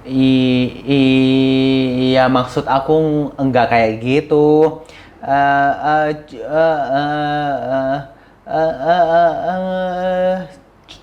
Iya, maksud aku enggak kayak gitu. Eh, eh, c- eh, eh, eh, eh, eh, eh, eh,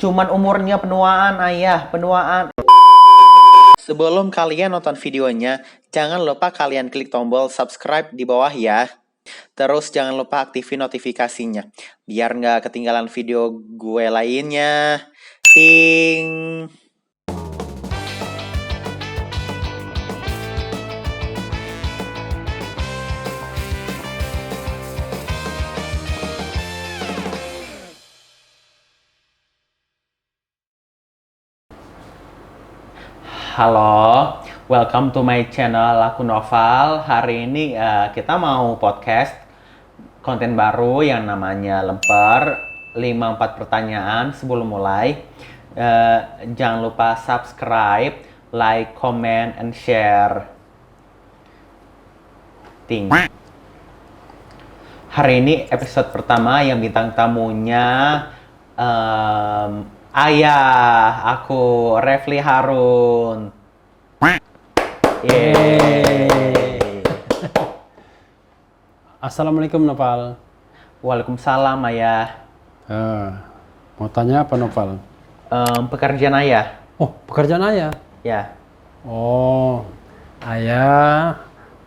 Cuman umurnya penuaan, ayah, penuaan. Sebelum kalian nonton videonya, jangan lupa kalian klik tombol subscribe di bawah ya. Terus jangan lupa aktifin notifikasinya, biar nggak ketinggalan video gue lainnya. Ting. Halo, welcome to my channel Aku Noval. Hari ini kita mau podcast konten baru yang namanya Lemper 54 pertanyaan. Sebelum mulai, jangan lupa subscribe, like, comment, and share. Ting. Hari ini episode pertama yang bintang tamunya ayah aku, Refli Harun. Yeay. Assalamualaikum Noval. Waalaikumsalam ayah. Mau tanya apa Noval? Pekerjaan ayah? Oh, pekerjaan ayah? Ya. Oh, ayah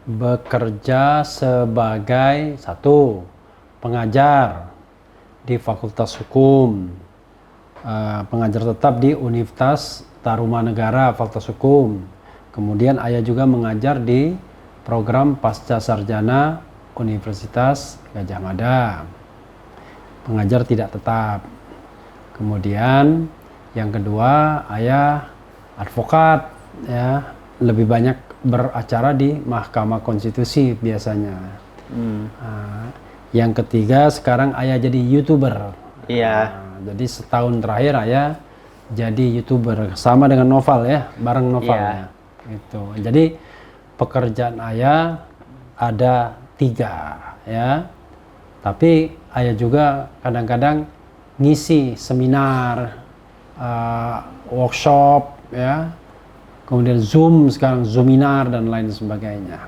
bekerja sebagai pengajar di Fakultas Hukum, pengajar tetap di Universitas Tarumanegara Fakultas Hukum. Kemudian ayah juga mengajar di program Pasca Sarjana Universitas Gadjah Mada, pengajar tidak tetap. Kemudian yang kedua, ayah advokat, ya, lebih banyak beracara di Mahkamah Konstitusi biasanya. Yang ketiga, sekarang ayah jadi YouTuber. Iya. Jadi setahun terakhir ayah jadi YouTuber sama dengan Noval ya, bareng Noval. Iya. Ya. Itu. Jadi pekerjaan ayah ada 3 ya. Tapi ayah juga kadang-kadang ngisi seminar, workshop ya. Kemudian Zoom, sekarang Zoominar dan lain sebagainya.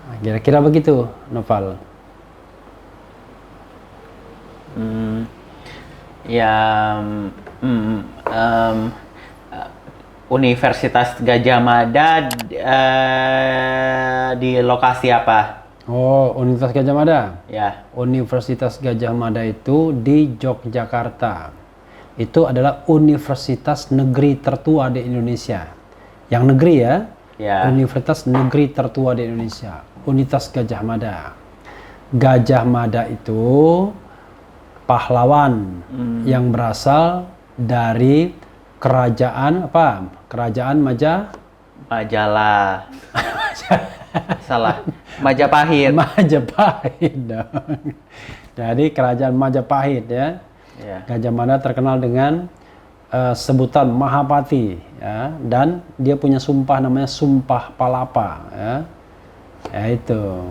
Nah, kira-kira begitu, Noval. Universitas Gadjah Mada di lokasi apa? Oh, Universitas Gadjah Mada. Ya. Universitas Gadjah Mada itu di Yogyakarta. Itu adalah universitas negeri tertua di Indonesia. Yang negeri ya. Ya. Universitas negeri tertua di Indonesia. Universitas Gadjah Mada. Gadjah Mada itu pahlawan yang berasal dari kerajaan apa? Kerajaan Majalah. Salah. Majapahit. Majapahit dong. Jadi kerajaan Majapahit ya. Ya. Gadjah Mada terkenal dengan sebutan Mahapati ya, dan dia punya sumpah namanya Sumpah Palapa ya. Ya itu.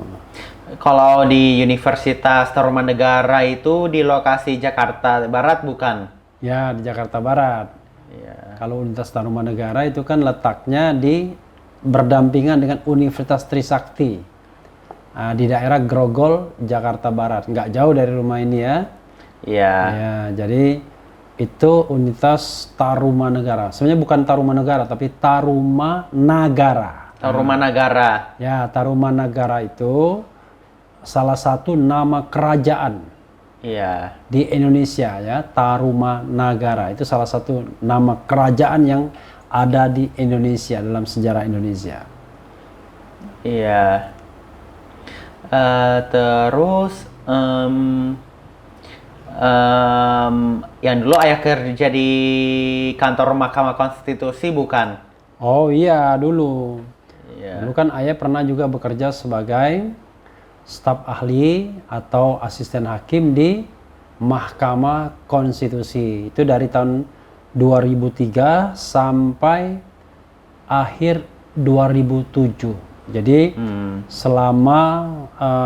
Kalau di Universitas Tarumanegara itu di lokasi Jakarta Barat bukan? Ya, di Jakarta Barat. Ya. Kalau Universitas Tarumanegara itu kan letaknya berdampingan dengan Universitas Trisakti di daerah Grogol, Jakarta Barat. Nggak jauh dari rumah ini ya. Iya. Ya, jadi itu Universitas Tarumanegara. Sebenarnya bukan Tarumanegara, tapi Tarumanagara. Tarumanagara. Ya, Tarumanagara itu salah satu nama kerajaan Iya. di Indonesia ya. Tarumanagara itu salah satu nama kerajaan yang ada di Indonesia dalam sejarah Indonesia. Iya. Terus yang dulu ayah kerja di kantor Mahkamah Konstitusi bukan? Oh iya, dulu. Iya. Dulu kan ayah pernah juga bekerja sebagai staf ahli atau asisten hakim di Mahkamah Konstitusi. Itu dari tahun 2003 sampai akhir 2007. Jadi selama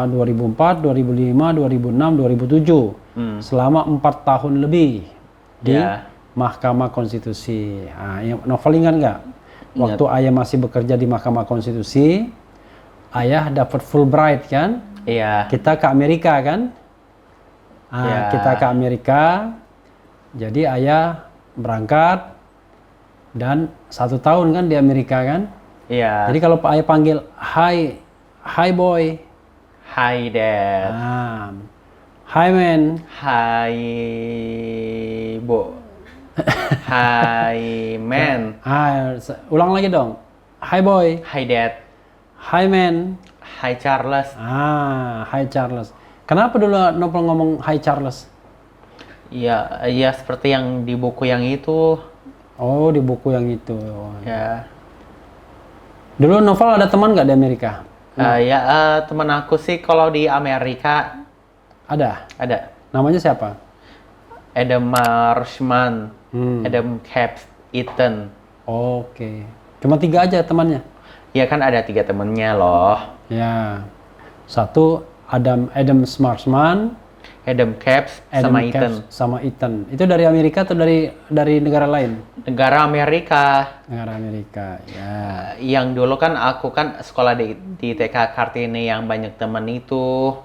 2004, 2005, 2006, 2007, selama 4 tahun lebih di Ya. Mahkamah Konstitusi. Nah, Novel ingat nggak? Waktu ayah masih bekerja di Mahkamah Konstitusi, ayah dapat Fulbright kan? Iya. Kita ke Amerika kan? Ya. Kita ke Amerika, jadi ayah berangkat dan 1 tahun kan di Amerika kan? Iya. Jadi kalau ayah panggil, hi boy, Hi Dad. hi man, Hai Bo. Hai Man. ulang lagi dong, hi boy, Hai Dad. hi man, Hai Charles. hi Charles. Kenapa dulu Novel ngomong hi Charles? Iya, iya seperti yang di buku yang itu. Oh, di buku yang itu. Ya. Dulu Novel ada teman nggak di Amerika? Teman aku sih kalau di Amerika Ada. ada Namanya siapa? Adam Marshman, Adam Caps, Ethan. Oke. Cuma 3 aja temannya? Ya kan ada 3 temennya loh. Ya. Satu Adam Schwarzman, Adam Caps Adam sama Caps, Ethan. sama Ethan. Itu dari Amerika atau dari negara lain? Negara Amerika. Negara Amerika. Ya. Yang dulu kan aku kan sekolah di TK Kartini yang banyak teman itu.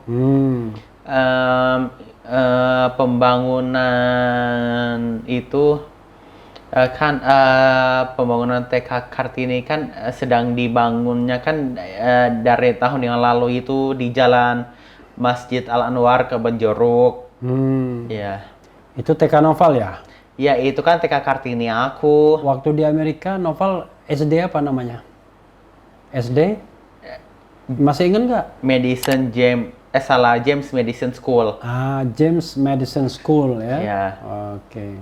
Pembangunan itu pembangunan TK Kartini kan sedang dibangunnya kan dari tahun yang lalu itu di jalan Masjid Al Anwar ke Benjeruk. Ya. Itu TK Novel ya? Ya itu kan TK Kartini aku. Waktu di Amerika Novel SD apa namanya? SD? Masih ingat nggak? James Madison School. James Madison School ya? Ya. Oke.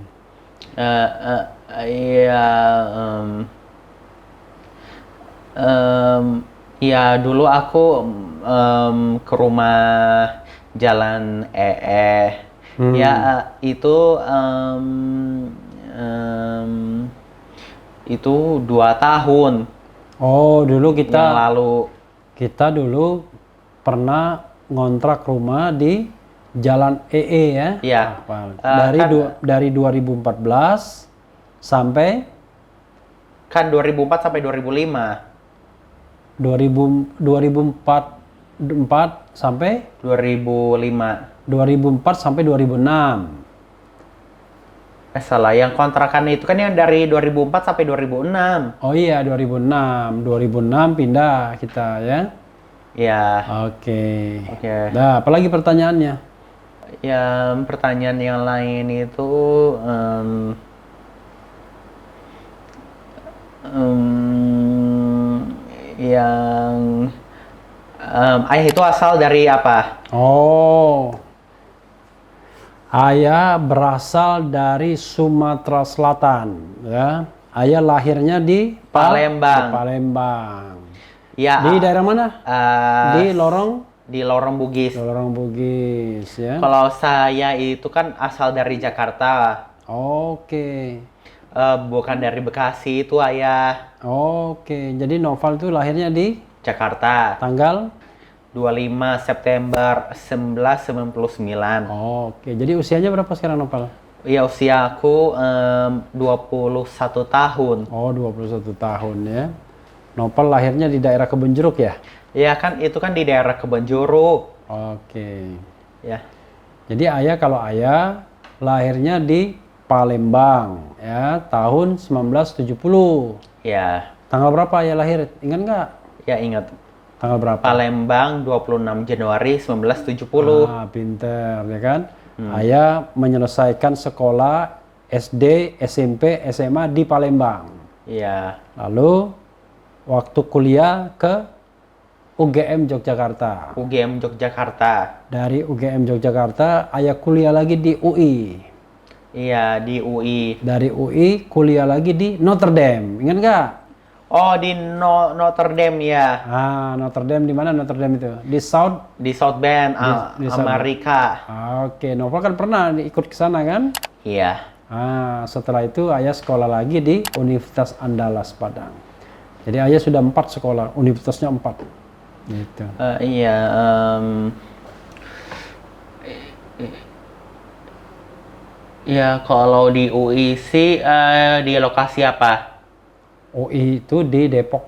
Ya dulu aku ke rumah Jalan Ya itu 2 tahun Oh, dulu yang lalu. kita dulu pernah ngontrak rumah di Jalan ya? Iya. Dari 2014 sampai 2004 sampai 2005. 2004 sampai 2005. 2004 sampai 2006. Salah, yang kontrakan itu kan yang dari 2004 sampai 2006. Oh iya, 2006. 2006 pindah kita ya. Ya. Oke. Oke. Nah, apalagi pertanyaannya? Ya, pertanyaan yang lain itu yang ayah itu asal dari apa? Oh. Ayah berasal dari Sumatera Selatan, ya. Ayah lahirnya di Palembang. Di Palembang. Ya. Di daerah mana? Di Lorong Bugis. Lorong Bugis, ya. Kalau saya itu kan asal dari Jakarta. Oke. Bukan dari Bekasi itu ayah. Oke. Jadi Novel itu lahirnya di Jakarta. tanggal 25 September 1999. Oke. Jadi usianya berapa sekarang Novel? Ya usia aku 21 tahun. Oh, 21 tahun ya. Novel lahirnya di daerah Kebonjeruk ya? Ya kan itu kan di daerah Kebonjeruk. Oke. Ya. Jadi kalau ayah lahirnya di Palembang ya, tahun 1970. Ya. Tanggal berapa ayah lahir? Ingat nggak? Ya ingat. Tanggal berapa? Palembang 26 Januari 1970. Pinter ya kan? Ayah menyelesaikan sekolah SD, SMP, SMA di Palembang. Iya. Lalu waktu kuliah ke UGM Yogyakarta. UGM Yogyakarta. Dari UGM Yogyakarta, ayah kuliah lagi di UI. Iya, di UI. Dari UI kuliah lagi di Notre Dame. Ingat nggak? Oh, di Notre Dame ya. Notre Dame di mana Notre Dame itu? Di South Bend, di South Amerika. Oke, Novel kan pernah ikut ke sana kan? Iya. Setelah itu ayah sekolah lagi di Universitas Andalas Padang. Jadi ayah sudah 4 sekolah, universitasnya 4. Gitu. Iya. Ya kalau di UI sih di lokasi apa? UI itu di Depok.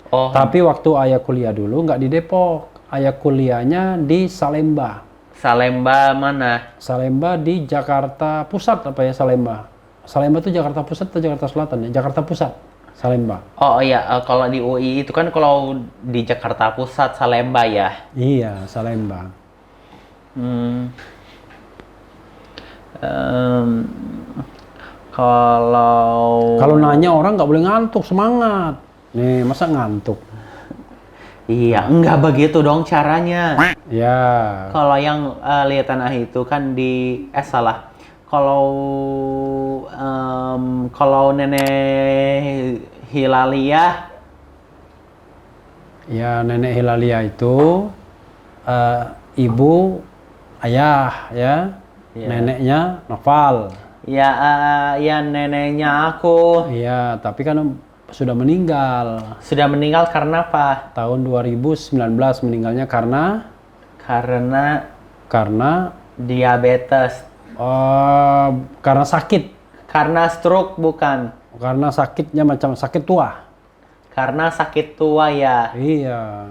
Oh, Tapi waktu ayah kuliah dulu nggak di Depok. Ayah kuliahnya di Salemba. Salemba mana? Salemba di Jakarta Pusat apa ya Salemba? Salemba itu Jakarta Pusat atau Jakarta Selatan ya? Jakarta Pusat. Salemba. Oh iya, kalau di UI itu kan kalau di Jakarta Pusat Salemba ya. Iya, Salemba. Hmm. Em, kalau Kalau nanya orang nggak boleh ngantuk, semangat. Nih, masa ngantuk? iya, enggak begitu dong caranya. Ya, Kalau yang lihat tanah itu kan salah. Kalau kalau nenek Hilalia, ya Nenek Hilalia itu eh, ibu, ayah, ya. Iya. Neneknya Noval. ya ya neneknya aku Iya, tapi kan sudah meninggal. sudah meninggal karena apa? Tahun 2019 meninggalnya Karena karena diabetes, karena sakit. karena stroke bukan, Karena sakitnya macam sakit tua. karena sakit tua ya. Iya.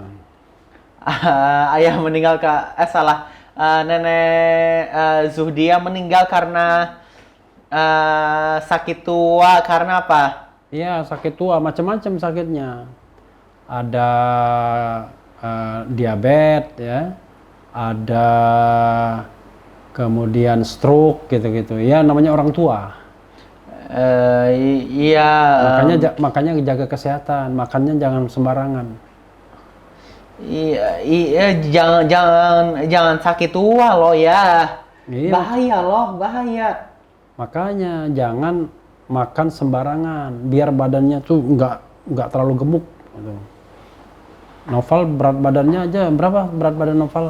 Ayah meninggal salah. Nenek Zuhdia meninggal karena sakit tua karena apa? Iya, sakit tua, macam-macam sakitnya. Ada diabetes, ya. Ada kemudian stroke gitu-gitu. Ya, namanya orang tua. Iya. Makanya jaga kesehatan, makannya jangan sembarangan. Iya, jangan sakit tua loh ya. Iya. Bahaya loh, bahaya. Makanya jangan makan sembarangan, biar badannya tuh nggak terlalu gemuk. Gitu. Noval berat badannya aja berapa berat badan Noval?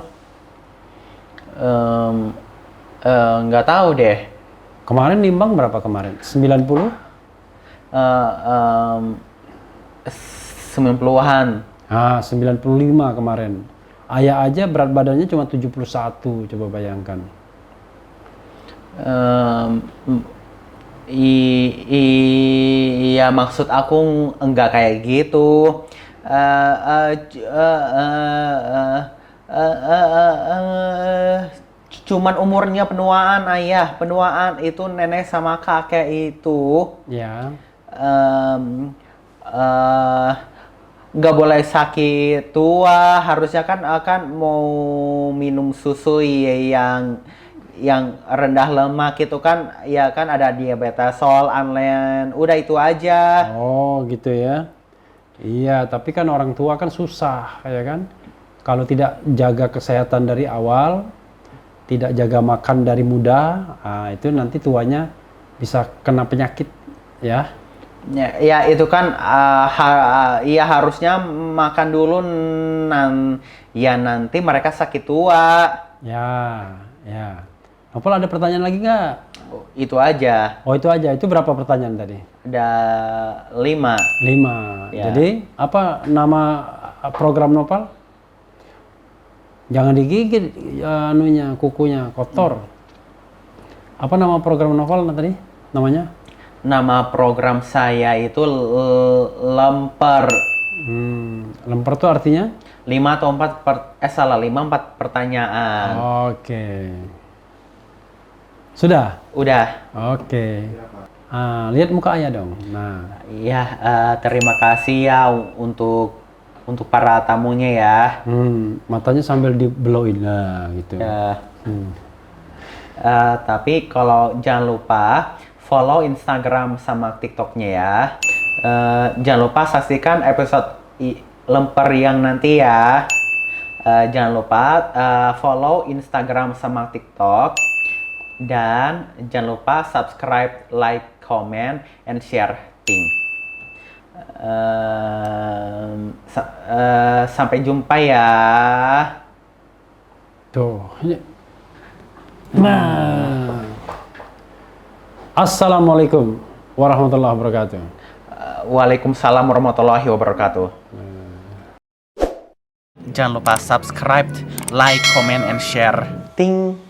Nggak tahu deh. Kemarin nimbang berapa kemarin? 90? 90-an. Ah, 95 kemarin. Ayah aja berat badannya cuma 71, coba bayangkan. Iya, maksud aku enggak kayak gitu. Cuman umurnya penuaan, ayah. Penuaan itu nenek sama kakek itu Ya, em, eh, nggak boleh sakit tua. Harusnya kan akan mau minum susu yang rendah lemak itu kan, ya kan ada diabetesol, anlen, udah itu aja. oh gitu ya. Iya, tapi kan orang tua kan susah, ya kan? Kalau tidak jaga kesehatan dari awal, tidak jaga makan dari muda, itu nanti tuanya bisa kena penyakit, ya. Ya itu kan ya harusnya makan dulu, ya nanti mereka sakit tua. Ya, ya. Novel ada pertanyaan lagi nggak? Itu aja. Oh itu aja, itu berapa pertanyaan tadi? Ada 5. 5. Ya. Jadi apa nama program Novel? Jangan digigit kukunya kotor. Apa nama program Novel tadi? Namanya? Nama program saya itu lemper. Lemper tuh artinya? 5 atau 4 pertanyaan. Oke. Sudah? Udah. Oke. Lihat muka ayah dong. Nah, Iya, terima kasih ya untuk para tamunya ya. matanya sambil dibeloin lah gitu. Ya. Tapi kalau jangan lupa follow Instagram sama TikToknya ya. Jangan lupa saksikan episode lemper yang nanti ya. Jangan lupa follow Instagram sama TikTok. Dan jangan lupa subscribe, like, comment, and share thing. Sampai jumpa ya. Tuh. Nah. Assalamualaikum warahmatullahi wabarakatuh. Waalaikumsalam warahmatullahi wabarakatuh. Jangan lupa subscribe, like, comment, and share. Ting.